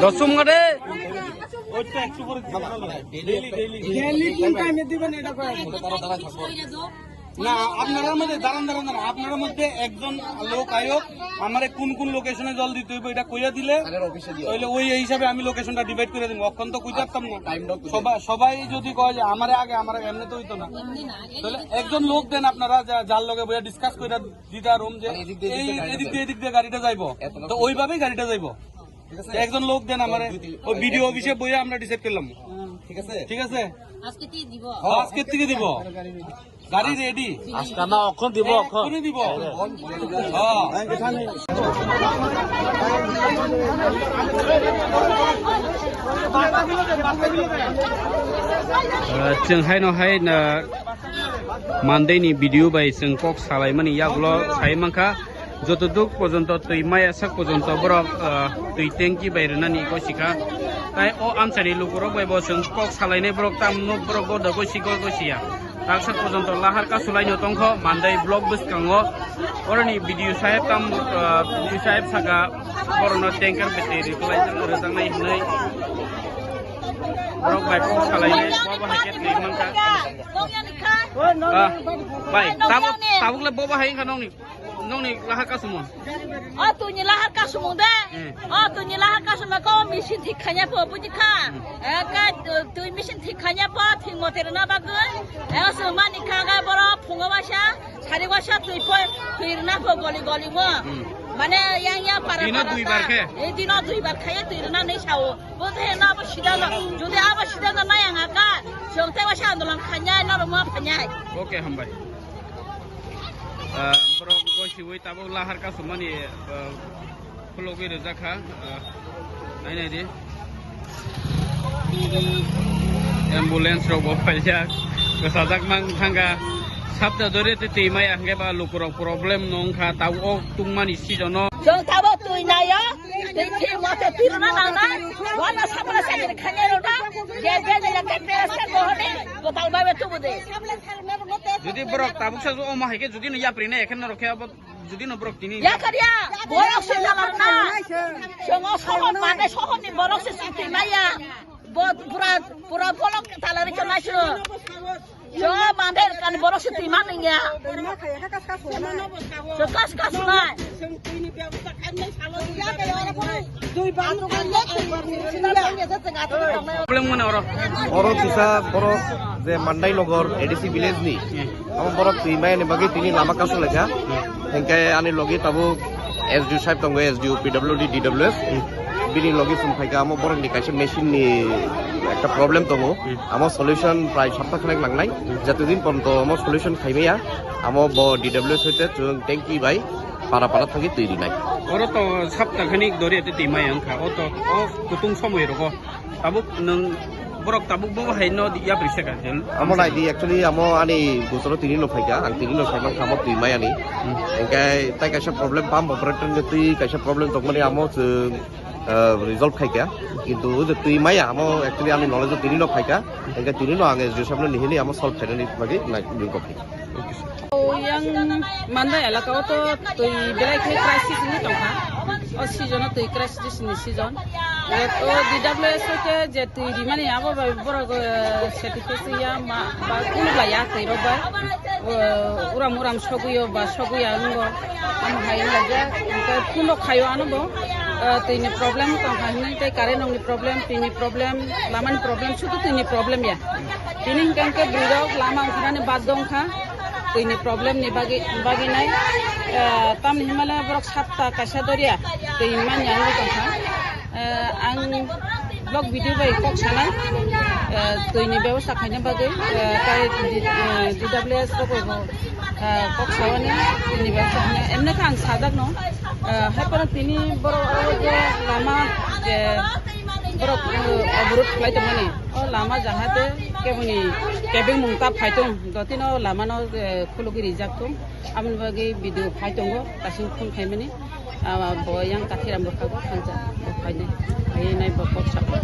দশম ঘাটে না আপনার মধ্যে দাঁড়ান আপনার মধ্যে একজন লোক আয়োগ আমার কোন কোন লোকেশনে জল দিতে হইব এটা কইয়া দিলে ওই হিসাবে আমি লোকেশনটা ডিভাইড করে দিব। অক্ষণ তো কই পারতাম না, সবাই যদি কয় যে আমার আগে এমনি তো হইতো না। তাহলে একজন লোক দেন আপনারা যার লগে বইয়া ডিসকাস করে দিতা রুম যে এদিক দিয়ে গাড়িটা যাইবো, তো ওইভাবেই গাড়িটা যাইবো। একজন লোক দেন আমার ওই ভিডিও অফিসে বইয়া আমরা ডিসাইড করলাম। ঠিক আছে ঠিক আছে, আজকে থেকে দিব গাড়ি রেডি। আজকে না অক্ষণ দিব, অক্ষণ দিব। जों हाय मानदैनि भिडिअ बाय जों कक सालायमोन यागल सायमांखा যতদূর পর্যন্ত তুই মায়া সাক পর্যন্ত বরক তুই ট্যাঙ্কি বাইরেনানি কইছিকা তাই ও আমসানি লুকুরক বাইব जों कक सालायनाय बरक तामनो बरक गद गसिया ताक साक पର୍ଯ୍यন্ত लाहार कासुलायनो तंख मानदै ब्लग बसकांगो अरनि भिडिअ साहेब ताम भिडिअ साहेब सागा बरनो टैंकार बेटेरि कलायजों रोजांनाय हनै बरक बाय कक सालायनाय बाबा हाकेट गैमांखा बाय ताबुकले बाबा हायखा नंनि लाहार कासुमन तुनि लाहार कासुमन दे तुनि लाहार कासुमन को मिसिन थिखाया बुजिखा तुइ मिसिन थिखाया थिंगतेरना बागोन मानिखा गा बर फुङाबासा सारिबासा तुइरना गलि गलिमो माने या पारा दिनो दुइ बार खायो तुइरना नै सावो बोथेना बसिदा जुदि आबा सिदा नायाङा का जोंथायबासा आन्दोलन खान्या नरमा फान्याय ओके हामबाय बरक गसिवै ताबो लाहार कासुमानि फुलगै रोजाखा नायनायदि एम्बुलेन्स रबो फायजा गोसाजाक मान थांगा sabda dore te timaya ngeba lukuro problem nongkha taw ok tungmani sijono जों थाबो तुइ नायो तुइ थि मते तिरना नाना वाला सामना सागेर खानेरो ना जे जे केटे सको हने गोताल बाबे तुबुदे jodi brok tabuk sa o mahike jodi no yaprine ekhen rokhe ab jodi no brok tini ya kariya borok se dalar na jongo sohon mane sohoni borok se timaya pura bolok talari kenasu jo mander kan borok se timaninya kas na problem mane oro tisa borok je mandai nogor ADC village ni am borok timai ni bagi tini lama kasu lekha engkai ani logi tabu SDU sahib tongo SDU PWD DWS bini logi sumphaiga am borok ni kaise machine ni একটা problem তমো আমার solution প্রায় সপ্তাহ খানেক লাংনাই যতদিন পর্যন্ত আমার solution খাইবেয়া আমার DWS হইতে ট্যাঙ্কি বাই পারা পারা থাকি তৈরি নাই ওর তো সপ্তাহ খানিক ধরে এতে টিমাই আংখা ও তো ও কুতুং সময় রগো তাবুক নং বরক তাবুক বো হাইনো দিয়া প্রিসেকা জেল আমার আইডি অ্যাকচুয়ালি আমার আনি বছর তিনি নো ফাইকা আং তিনি নো সাইমান খামো টিমাই আনি এঙ্কাই তাই কাইসা প্রবলেম পাম অপারেটর নে তুই কাইসা প্রবলেম তকমানি আমো रिजल्व खाइका किंतु जो तुई माया आमो एक्चुअली आमी नॉलेज तिनी नो खाइका एंका तिनी नो आंगे जो सामने निहिली आमो सॉल्व खाइनी बाकी ना बिंको खाइ yang manda elaka to tui belai ke crisis ni tongha o season tui crisis ni season to DWS ke je tui mani abo boro certificate ya ma ba kunu ba ya tui roba uram soguyo ba soguya ngo am hain laja ka puno khayo anbo tini problem tong hani te karen ong ni problem tini problem laman problem chutu tini problem ya tini kan ke biro lama khane badong kha tini problem ni bagi nai tam himalaya borok satta kasa doria tini man yang tong kha ang blog video bai kok sanai tini ব্যবস্থা খাইনে বাগে kai DWS ko kok sawani tini ব্যবস্থা খাইনে emne kan sadak no hai tini boro je lama je boro aburut flight mani o lama jahate kebuni kebing mungta phaitung dotino lama no khulugi rijaktum amn bagi video phaitungo tasing khun khaimani bo yang kathiram bokhago khanja khaine ai nai bokok sakla